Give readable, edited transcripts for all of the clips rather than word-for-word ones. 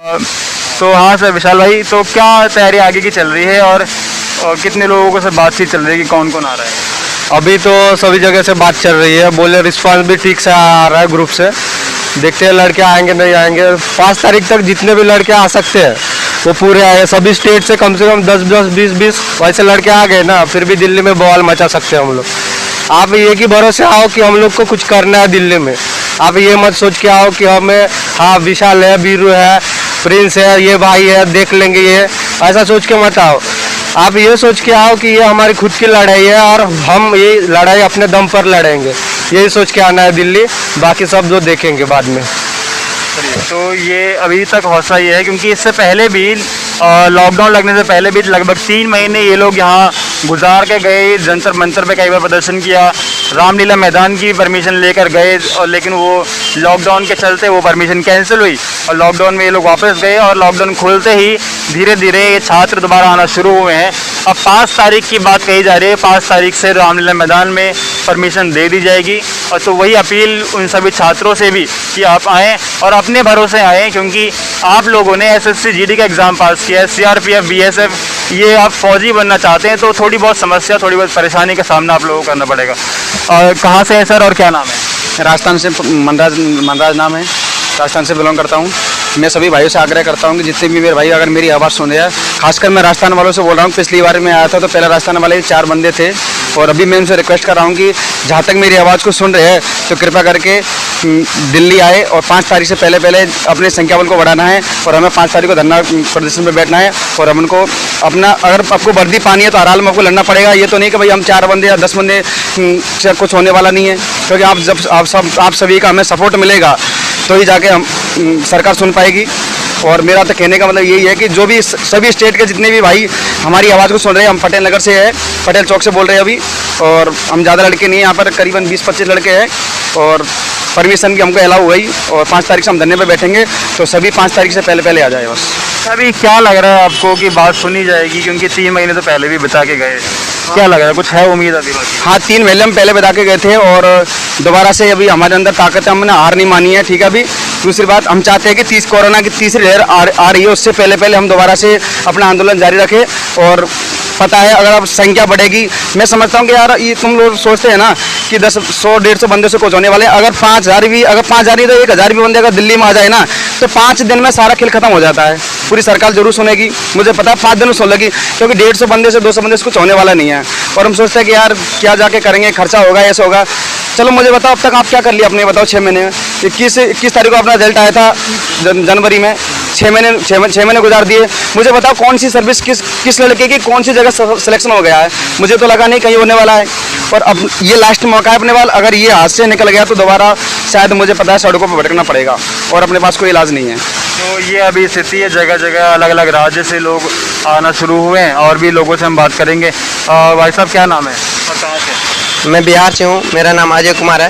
तो हाँ सर विशाल भाई, तो क्या तैयारी आगे की चल रही है और कितने लोगों से बातचीत चल रही है कि कौन कौन आ रहा है? अभी तो सभी जगह से बात चल रही है, बोले रिस्पांस भी ठीक से आ रहा है ग्रुप से। देखते हैं लड़के आएंगे नहीं आएंगे। 5 तारीख तक जितने भी लड़के आ सकते हैं वो पूरे आए। सभी स्टेट से कम 10-10, 20-20 वैसे लड़के आ गए ना, फिर भी दिल्ली में बवाल मचा सकते हैं हम लोग। आप ये कि भरोसे आओ कि हम लोग को कुछ करना है दिल्ली में। आप ये मत सोच के आओ कि हमें हाँ विशाल है, बीरू है, प्रिंस है, ये भाई है, देख लेंगे ये, ऐसा सोच के मत आओ। आप ये सोच के आओ कि ये हमारी खुद की लड़ाई है और हम ये लड़ाई अपने दम पर लड़ेंगे। यही सोच के आना है दिल्ली, बाकी सब जो देखेंगे बाद में। तो ये अभी तक हौसला ये है क्योंकि इससे पहले भी लॉकडाउन लगने से पहले भी लगभग 3 महीने ये लोग यहाँ गुजार के गए, जंतर मंतर पे कई बार प्रदर्शन किया, रामलीला मैदान की परमिशन लेकर गए और लेकिन वो लॉकडाउन के चलते वो परमिशन कैंसिल हुई और लॉकडाउन में ये लोग वापस गए और लॉकडाउन खुलते ही धीरे धीरे ये छात्र दोबारा आना शुरू हुए हैं। अब 5 तारीख की बात कही जा रही है, 5 तारीख से रामलीला मैदान में परमिशन दे दी जाएगी। और तो वही अपील उन सभी छात्रों से भी कि आप आएँ और अपने भरोसे आएँ, क्योंकि आप लोगों ने SSC GD का एग्ज़ाम पास किया है, CRPF BSF ये आप फौजी बनना चाहते हैं तो थोड़ी बहुत समस्या, थोड़ी बहुत परेशानी का सामना आप लोगों को करना पड़ेगा। और कहाँ से है सर और क्या नाम है? राजस्थान से मनराज नाम है, राजस्थान से बिलोंग करता हूँ। मैं सभी भाइयों से आग्रह करता हूँ कि जितने भी मेरे भाई अगर मेरी आवाज़ सुन रहे हैं, खासकर मैं राजस्थान वालों से बोल रहा हूँ। पिछली बार मैं आया था तो पहले राजस्थान वाले 4 बंदे थे और अभी मैं उनसे रिक्वेस्ट कर रहा हूँ कि जहाँ तक मेरी आवाज़ को सुन रहे हैं तो कृपया करके दिल्ली आए और 5 तारीख से पहले अपने संख्या बल को बढ़ाना है और हमें 5 तारीख को धरना प्रदर्शन में बैठना है। और हम उनको अपना, अगर आपको वर्दी पानी है तो हर हाल में आपको लड़ना पड़ेगा। ये तो नहीं कि भाई हम 4 बंदे या 10 बंदे से कुछ होने वाला नहीं है, क्योंकि आप सभी का हमें सपोर्ट मिलेगा तो ही जाके हम सरकार सुन पाएगी। और मेरा तो कहने का मतलब यही है कि जो भी सभी स्टेट के जितने भी भाई हमारी आवाज़ को सुन रहे हैं, हम पटेल नगर से है, पटेल चौक से बोल रहे हैं अभी, और हम ज़्यादा लड़के नहीं हैं यहाँ पर, करीबन 20-25 लड़के हैं और परमिशन भी हमको अलाउ हुई और 5 तारीख से हम धरने पे बैठेंगे। तो सभी 5 तारीख से पहले आ जाए बस। अभी क्या लग रहा है आपको कि बात सुनी जाएगी, क्योंकि 3 महीने तो पहले भी बता के गए, क्या लग रहा है, कुछ है उम्मीद अभी? हाँ, 3 महीने हम पहले बता के गए थे और दोबारा से अभी हमारे अंदर ताकत है, हमने हार नहीं मानी है। ठीक है, अभी दूसरी बात हम चाहते हैं कि कोरोना की तीसरी लहर आ रही है, उससे पहले हम दोबारा से अपना आंदोलन जारी रखें। और पता है अगर अब संख्या बढ़ेगी, मैं समझता हूँ कि यार ये तुम लोग सोचते हैं ना कि 10, 100, 150 बंदे से कुछ होने वाले, अगर 5,000 भी, अगर 5,000 नहीं तो 1,000 भी बंदे अगर दिल्ली में आ जाए ना तो 5 दिन में सारा खेल खत्म हो जाता है। पूरी सरकार जरूर सुनेगी, मुझे पता है 5 दिन में सुन लेगी, क्योंकि 150 बंदे से 200 बंदे से कुछ होने वाला नहीं है। और हम सोचते हैं कि यार क्या जाके करेंगे, खर्चा होगा, ऐसा होगा। चलो मुझे बताओ अब तक आप क्या कर लिया अपने, बताओ 6 महीने में। 21 तारीख को अपना रिजल्ट आया था जनवरी में, 6 महीने गुजार दिए। मुझे बताओ कौन सी सर्विस किस लड़के की कौन सी जगह सिलेक्शन हो गया है, मुझे तो लगा नहीं कहीं होने वाला है। और अब ये लास्ट मौका है अपने वाल, अगर ये हाथ से निकल गया तो दोबारा शायद मुझे पता है सड़कों पर भटकना पड़ेगा और अपने पास कोई इलाज नहीं है। तो ये अभी स्थिति है, जगह जगह अलग अलग राज्य से लोग आना शुरू हुए हैं और भी लोगों से हम बात करेंगे। भाई साहब क्या नाम है और कहाँ से? मैं बिहार से हूँ, मेरा नाम अजय कुमार है।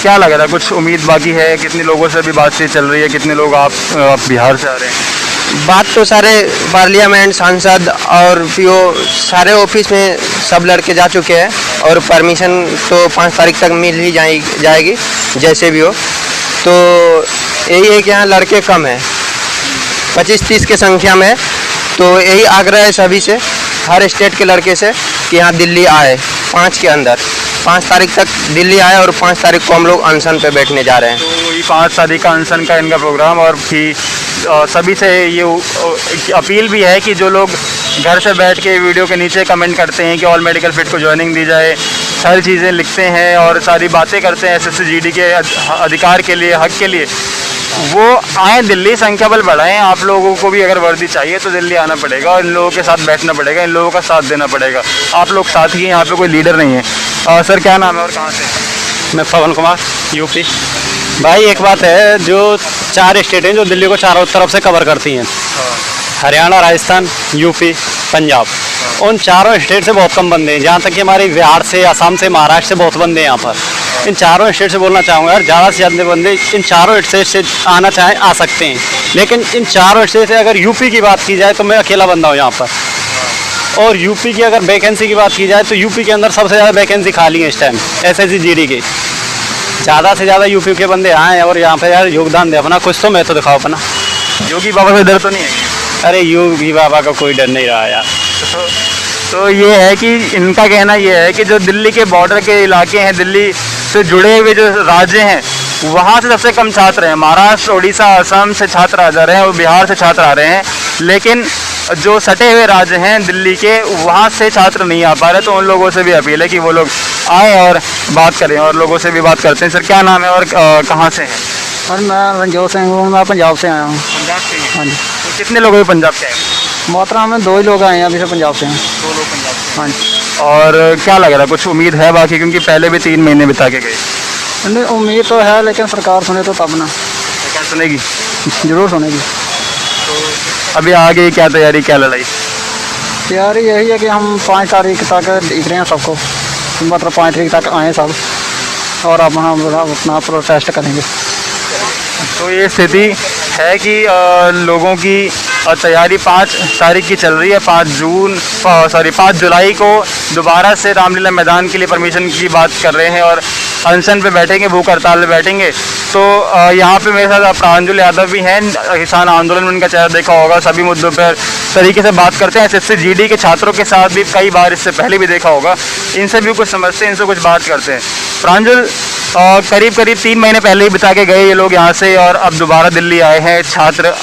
क्या लग रहा है, कुछ उम्मीद बाकी है? कितने लोगों से भी बातचीत चल रही है? कितने लोग आप बिहार से आ रहे हैं? बात तो सारे पार्लियामेंट, सांसद और PO सारे ऑफिस में सब लड़के जा चुके हैं और परमिशन तो 5 तारीख तक मिल ही जाएगी जैसे भी हो। तो यही है कि यहाँ लड़के कम हैं, 25-30 के संख्या में। तो यही आग्रह है सभी से, हर स्टेट के लड़के से कि यहाँ दिल्ली आए 5 के अंदर, 5 तारीख तक दिल्ली आए और 5 तारीख को हम लोग अनशन पे बैठने जा रहे हैं। तो वही 5 तारीख का अनशन का इनका प्रोग्राम। और भी सभी से ये अपील भी है कि जो लोग घर से बैठ के वीडियो के नीचे कमेंट करते हैं कि ऑल मेडिकल फिट को ज्वाइनिंग दी जाए, सारी चीज़ें लिखते हैं और सारी बातें करते हैं SSC GD के अधिकार के लिए, हक के लिए, वो आए दिल्ली, संख्या बल बढ़ाएं। आप लोगों को भी अगर वर्दी चाहिए तो दिल्ली आना पड़ेगा और इन लोगों के साथ बैठना पड़ेगा, इन लोगों का साथ देना पड़ेगा। आप लोग साथ ही, यहाँ पे कोई लीडर नहीं है। सर क्या नाम है और कहाँ से? मैं पवन कुमार, यूपी। भाई एक बात है, जो 4 स्टेट हैं जो दिल्ली को चारों तरफ से कवर करती हैं, हरियाणा, राजस्थान, यूपी, पंजाब, उन चारों स्टेट से बहुत कम बंदे हैं। जहाँ तक कि हमारे बिहार से, असम से, महाराष्ट्र से बहुत बंदे हैं यहाँ पर। इन चारों स्टेट से बोलना चाहूँगा यार, ज़्यादा से ज़्यादा बंदे इन चारों स्टेट से आना चाहें आ सकते हैं, लेकिन इन चारों स्टेट से अगर यूपी की बात की जाए तो मैं अकेला बंदा हूँ यहाँ पर। और यूपी की अगर वैकेंसी की बात की जाए तो यूपी के अंदर सबसे ज़्यादा वैकेंसी खाली है इस टाइम SSC GD की। ज़्यादा से ज़्यादा यूपी के बंदे आएँ और यहाँ पे यार योगदान दे अपना, कुछ तो मैं तो दिखाओ अपना। योगी बाबा से डर तो नहीं है? अरे योगी बाबा का कोई डर नहीं रहा यार। तो ये है कि इनका कहना ये है कि जो दिल्ली के बॉर्डर के इलाके हैं, दिल्ली से जुड़े हुए जो राज्य हैं, वहाँ से सबसे कम छात्र हैं। महाराष्ट्र, उड़ीसा, असम से छात्र आ जा रहे हैं और बिहार से छात्र आ रहे हैं, लेकिन जो सटे हुए राज्य हैं दिल्ली के, वहाँ से छात्र नहीं आ पा रहे। तो उन लोगों से भी अपील है कि वो लोग आए और बात करें, और लोगों से भी बात करते हैं। सर क्या नाम है और कहाँ से हैं? और मैं रंजोत सिंह हूँ, मैं पंजाब से आया हूँ। पंजाब से हैं? हाँ जी, तो कितने लोग हैं पंजाब से आए? मोहतरा में 2 ही लोग आए हैं अभी से पंजाब से हैं। 2 लोग पंजाब से। हाँ जी, और क्या लग रहा है, कुछ उम्मीद है बाकी? क्योंकि पहले भी 3 महीने बिता के गए। नहीं उम्मीद तो है, लेकिन सरकार सुने तो तब ना। क्या सुनेगी? जरूर सुनेगी। अभी आगे क्या तैयारी, क्या लड़ाई? तैयारी यही है कि हम 5 तारीख तक दिख रहे हैं सबको, मतलब 5 तारीख तक आए सब, और अब हम अपना प्रोटेस्ट करेंगे। तो ये स्थिति है कि लोगों की तैयारी 5 तारीख की चल रही है। 5 जुलाई को दोबारा से रामलीला मैदान के लिए परमिशन की बात कर रहे हैं और अनशन पे बैठेंगे, भूख हड़ताल पे बैठेंगे। तो यहाँ पे मेरे साथ प्रांजल यादव भी हैं, किसान आंदोलन में उनका चेहरा देखा होगा, सभी मुद्दों पर तरीके से बात करते हैं। SSC GD के छात्रों के साथ भी कई बार इससे पहले भी देखा होगा, इनसे भी कुछ समझते हैं, इनसे कुछ बात करते हैं। प्रांजल, करीब 3 महीने पहले ही बिता के गए ये लोग यहाँ से, और अब दोबारा दिल्ली आए हैं। छात्र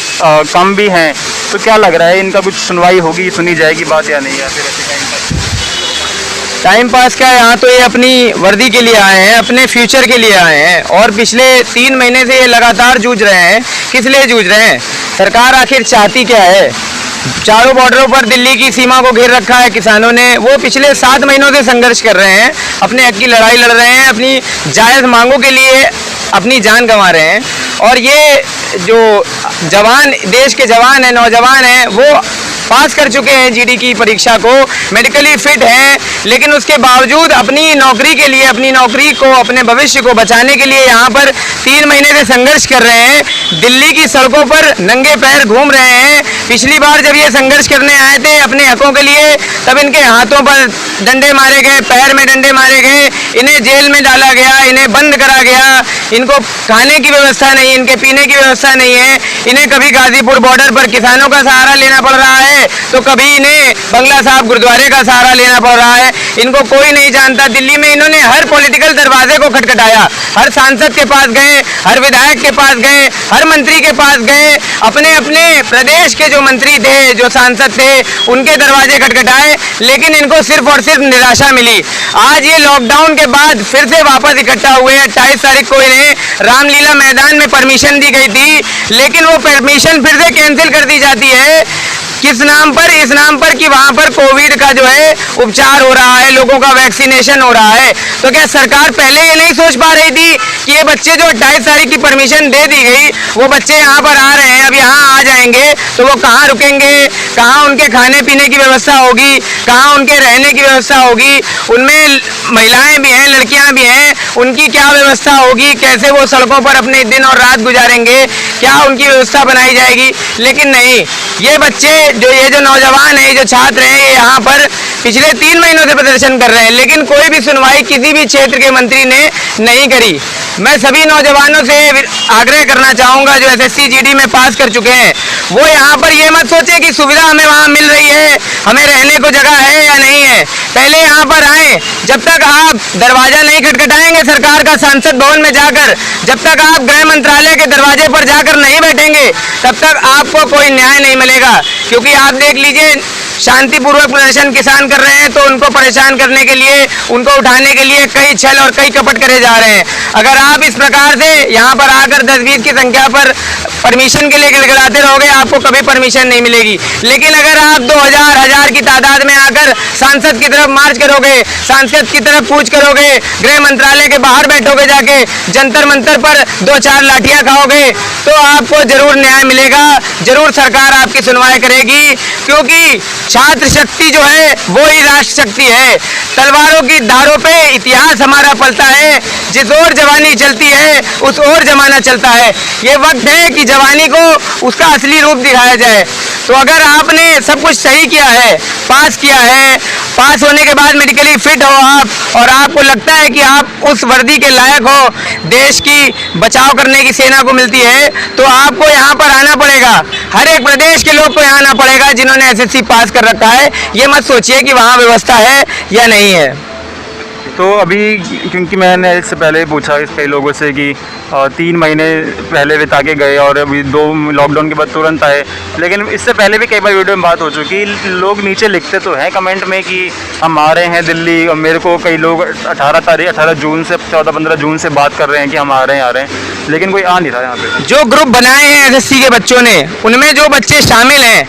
कम भी हैं, तो क्या लग रहा है, इनका कुछ सुनवाई होगी, सुनी जाएगी बात या नहीं? या फिर ऐसे टाइम पास क्या, यहाँ तो ये अपनी वर्दी के लिए आए हैं, अपने फ्यूचर के लिए आए हैं, और पिछले 3 महीने से ये लगातार जूझ रहे हैं। किस लिए जूझ रहे हैं? सरकार आखिर चाहती क्या है? चारों बॉर्डरों पर दिल्ली की सीमा को घेर रखा है किसानों ने। वो पिछले 7 महीनों से संघर्ष कर रहे हैं, अपने हक की लड़ाई लड़ रहे हैं, अपनी जायज़ मांगों के लिए अपनी जान गंवा रहे हैं। और ये जो जवान, देश के जवान हैं, नौजवान हैं, वो पास कर चुके हैं GD की परीक्षा को, मेडिकली फिट हैं, लेकिन उसके बावजूद अपनी नौकरी के लिए, अपनी नौकरी को, अपने भविष्य को बचाने के लिए यहाँ पर 3 महीने से संघर्ष कर रहे हैं। दिल्ली की सड़कों पर नंगे पैर घूम रहे हैं। पिछली बार जब ये संघर्ष करने आए थे अपने हकों के लिए, तब इनके हाथों पर डंडे मारे गए, पैर में डंडे मारे गए, इन्हें जेल में डाला गया, इन्हें बंद करा गया। इनको खाने की व्यवस्था नहीं, इनके पीने की व्यवस्था नहीं है। इन्हें कभी गाजीपुर बॉर्डर पर किसानों का सहारा लेना पड़ रहा है, तो कभी इन्हें बंगला साहब गुरुद्वारे का सहारा लेना पड़ रहा है। इनको कोई नहीं जानता। दिल्ली में इन्होंने हर पॉलिटिकल दरवाजे को खटखटाया, हर सांसद के पास गए, हर विधायक के पास गए, हर मंत्री के पास गए, अपने अपने प्रदेश के जो मंत्री थे, जो सांसद थे, उनके दरवाजे खटखटाए, लेकिन इनको सिर्फ और सिर्फ निराशा मिली। आज ये लॉकडाउन के बाद फिर से वापस इकट्ठा हुए हैं। 28 तारीख को इन्हें रामलीला मैदान में परमिशन दी गई थी, लेकिन वो परमिशन फिर से कैंसिल कर दी जाती है। किस नाम पर? इस नाम पर कि वहाँ पर कोविड का जो है उपचार हो रहा है, लोगों का वैक्सीनेशन हो रहा है। तो क्या सरकार पहले ये नहीं सोच पा रही थी कि ये बच्चे जो 28 तारीख की परमिशन दे दी गई, वो बच्चे यहाँ पर आ रहे हैं, अब यहाँ आ जाएंगे तो वो कहाँ रुकेंगे, कहाँ उनके खाने पीने की व्यवस्था होगी, कहाँ उनके रहने की व्यवस्था होगी? उनमें महिलाएं भी हैं, लड़कियां भी हैं, उनकी क्या व्यवस्था होगी? कैसे वो सड़कों पर अपने दिन और रात गुजारेंगे? क्या उनकी व्यवस्था बनाई जाएगी? लेकिन नहीं, ये बच्चे ये जो नौजवान है, ये जो छात्र हैं, ये यहाँ पर पिछले 3 महीनों से प्रदर्शन कर रहे हैं, लेकिन कोई भी सुनवाई किसी भी क्षेत्र के मंत्री ने नहीं करी। मैं सभी नौजवानों से आग्रह करना चाहूँगा जो SSC GD में पास कर चुके हैं, वो यहाँ पर ये मत सोचे कि सुविधा हमें वहाँ मिल रही है, हमें रहने को जगह है या नहीं है। पहले यहाँ पर आए, जब तक आप दरवाजा नहीं खटखटाएंगे सरकार का संसद भवन में जाकर, जब तक आप गृह मंत्रालय के दरवाजे पर जाकर नहीं बैठेंगे, तब तक आपको कोई न्याय नहीं मिलेगा। क्योंकि आप देख लीजिए, शांतिपूर्वक प्रदर्शन किसान कर रहे हैं, तो उनको परेशान करने के लिए, उनको उठाने के लिए कई छल और कई कपट करे जा रहे हैं। अगर आप इस प्रकार से यहाँ पर आकर 10-20 की संख्या पर परमिशन के लिए गिड़गिड़ाते रहोगे, आपको कभी परमिशन नहीं मिलेगी। लेकिन अगर आप 2000 की तादाद में आकर सांसद की तरफ मार्च करोगे, सांसद की तरफ कूच करोगे, गृह मंत्रालय के बाहर बैठोगे, जाके जंतर मंतर पर 2-4 लाठियां खाओगे, तो आपको जरूर न्याय मिलेगा, जरूर सरकार आपकी सुनवाई करेगी। क्योंकि छात्र शक्ति जो है वो ही राष्ट्र शक्ति है। तलवारों की धारों पे इतिहास हमारा पलता है। जिस ओर जवानी चलती है उस ओर जमाना चलता है। ये वक्त है कि जवानी को उसका असली रूप दिखाया जाए। तो अगर आपने सब कुछ सही किया है, पास किया है, पास होने के बाद मेडिकली फिट हो आप, और आपको लगता है कि आप उस वर्दी के लायक हो, देश की बचाव करने की सेना को मिलती है, तो आपको यहाँ पर आना पड़ेगा। हर एक प्रदेश के लोग को यहाँ आना पड़ेगा जिन्होंने एसएससी पास कर रखा है। ये मत सोचिए कि वहाँ व्यवस्था है या नहीं है। तो अभी क्योंकि मैंने इससे पहले पूछा इस कई लोगों से कि 3 महीने पहले बिता के गए और अभी 2 लॉकडाउन के बाद तुरंत आए, लेकिन इससे पहले भी कई बार वीडियो में बात हो चुकी। लोग नीचे लिखते तो हैं कमेंट में कि हम आ रहे हैं दिल्ली, और मेरे को कई लोग 18 जून से 14-15 जून से बात कर रहे हैं कि हम आ रहे हैं, लेकिन कोई आ नहीं रहा यहाँ पे। जो ग्रुप बनाए हैं एसएससी के बच्चों ने, उनमें जो बच्चे शामिल हैं,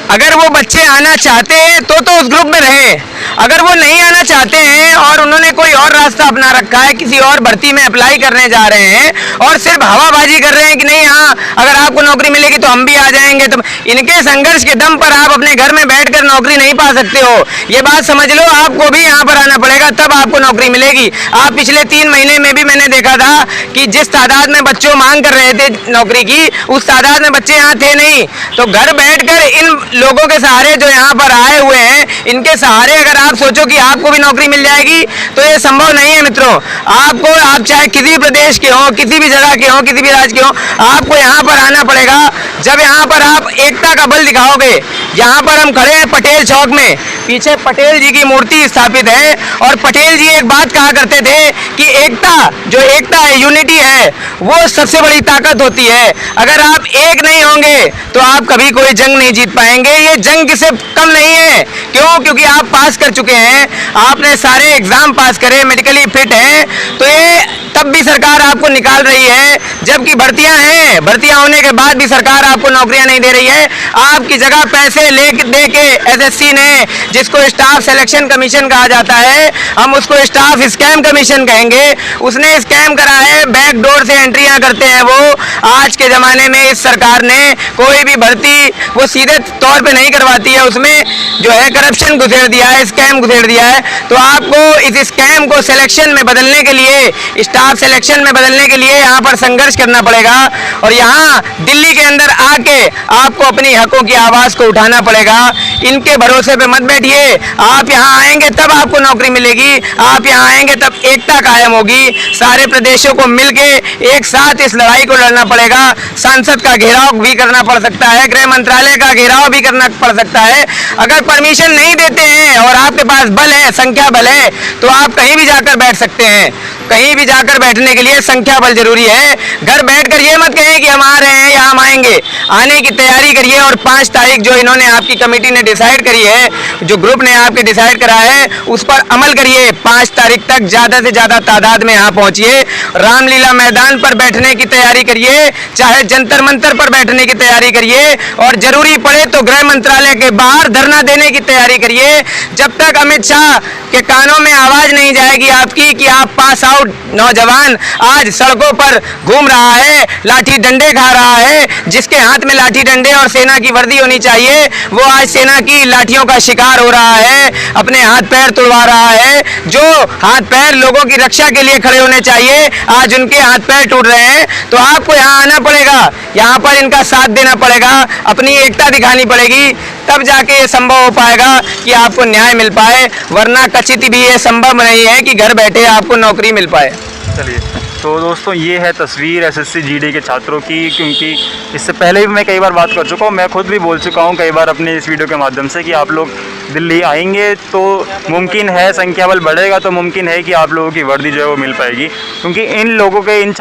अगर वो बच्चे आना चाहते हैं तो उस ग्रुप में रहें। अगर वो नहीं आना चाहते हैं और उन्होंने कोई और रास्ता अपना रखा है, किसी और भर्ती में अप्लाई करने जा रहे हैं और सिर्फ हवाबाजी कर रहे हैं कि नहीं हाँ अगर आपको नौकरी मिलेगी तो हम भी आ जाएंगे, तो इनके संघर्ष के दम पर आप अपने घर में बैठकर नौकरी नहीं पा सकते हो। ये बात समझ लो, आपको भी यहाँ पर आना पड़ेगा तब आपको नौकरी मिलेगी। आप पिछले 3 महीने में भी मैंने देखा था कि जिस तादाद में बच्चों मांग कर रहे थे नौकरी की, उस तादाद में बच्चे यहाँ थे नहीं। तो घर बैठकर इन लोगों के सहारे जो यहाँ पर आए हुए हैं, इनके सहारे अगर आप सोचो कि आपको भी नौकरी मिल जाएगी तो ये संभव नहीं है मित्रों। आपको, आप चाहे किसी भी प्रदेश के हो, किसी भी जगह के हो, किसी भी राज्य के हो, आपको यहाँ पर आना पड़ेगा। जब यहाँ पर आप एकता का बल दिखाओगे, यहाँ पर हम खड़े हैं पटेल चौक में, पीछे पटेल जी की मूर्ति स्थापित है और पटेल जी एक बात कहा करते थे कि एकता, जो एकता है, यूनिटी है, वो सबसे बड़ी ताकत होती है। अगर आप एक नहीं होंगे तो आप कभी कोई जंग नहीं जीत पाएंगे। ये जंग किसी कम नहीं है। क्यों? क्योंकि आप पास कर चुके हैं, आपने सारे एग्जाम पास करे, मेडिकली फिट हैं, तो ये तब भी सरकार आपको निकाल रही है, जबकि भर्तियां हैं, भर्तियां होने के बाद भी सरकार आपको नौकरियां नहीं दे रही है। आपकी जगह पैसे दे के एसएससी ने, जिसको स्टाफ सिलेक्शन कमीशन कहा जाता है, हम उसको स्टाफ स्कैम कमीशन कहेंगे, उसने स्कैम करा है, बैकडोर से एंट्रियां करते हैं वो। आज के जमाने में इस सरकार ने कोई भी भर्ती वो सीधे तौर पे नहीं करवाती है, उसमें जो है करप्शन घुसेड़ दिया है, स्कैम घुसेड़ दिया है। तो आपको इस स्कैम को सिलेक्शन में बदलने के लिए, स्टाफ सिलेक्शन में बदलने के लिए यहाँ पर संघर्ष करना पड़ेगा और यहाँ दिल्ली के अंदर आके आपको अपनी हकों की आवाज को उठाना पड़ेगा। इनके भरोसे पे मत बैठिए। आप यहाँ आएंगे तब आपको नौकरी मिलेगी, आप यहाँ आएंगे तब एकता कायम होगी। सारे प्रदेशों को मिलके एक साथ इस लड़ाई को लड़ना पड़ेगा। संसद का घेराव भी करना पड़ सकता है, गृह मंत्रालय का घेराव भी करना पड़ सकता है। अगर परमिशन नहीं देते हैं और आपके पास बल है, संख्या बल है, तो आप कहीं भी जाकर बैठ सकते हैं। कहीं भी जाकर बैठने के लिए संख्या बल जरूरी है। घर बैठकर ये मत कहें कि हम आ रहे हैं या हम आएंगे। आने की तैयारी करिए और 5 तारीख जो इन्होंने आपकी कमेटी ने डिसाइड करी है, जो ग्रुप ने आपके डिसाइड करा है, उस पर अमल करिए। 5 तारीख तक ज्यादा से ज्यादा तादाद में यहाँ पहुंचिए। रामलीला मैदान पर बैठने की तैयारी करिए, चाहे जंतर मंतर पर बैठने की तैयारी करिए और जरूरी पड़े तो गृह मंत्रालय के बाहर धरना देने की तैयारी करिए। जब तक अमित शाह के कानों में आवाज नहीं जाएगी आपकी कि आप पास आउट नौजवान आज सड़कों पर घूम रहा है, लाठी डंडे खा रहा है, जिसके हाथ में लाठी डंडे और सेना की वर्दी होनी चाहिए, वो आज सेना की लाठियों का शिकार हो रहा है, अपने हाथ पैर तुड़वा रहा है। जो हाथ पैर लोगों की रक्षा के लिए खड़े होने चाहिए, आज उनके हाथ पैर टूट रहे हैं। तो आपको यहाँ आना पड़ेगा, यहाँ पर इनका साथ देना पड़ेगा, अपनी एकता दिखानी पड़ेगी, तब जाके ये संभव हो पाएगा कि आपको न्याय मिल पाए। वरना कचित भी ये संभव नहीं है कि घर बैठे आपको नौकरी मिल पाए। चलिए, तो दोस्तों ये है तस्वीर एसएससी जीडी के छात्रों की, क्योंकि इससे पहले भी मैं कई बार बात कर चुका हूँ, मैं खुद भी बोल चुका हूँ कई बार अपने इस वीडियो के माध्यम से कि आप लोग दिल्ली आएंगे तो मुमकिन है, संख्या बल बढ़ेगा तो मुमकिन है कि आप लोगों की वर्दी जो है वो मिल पाएगी, क्योंकि इन लोगों के, इन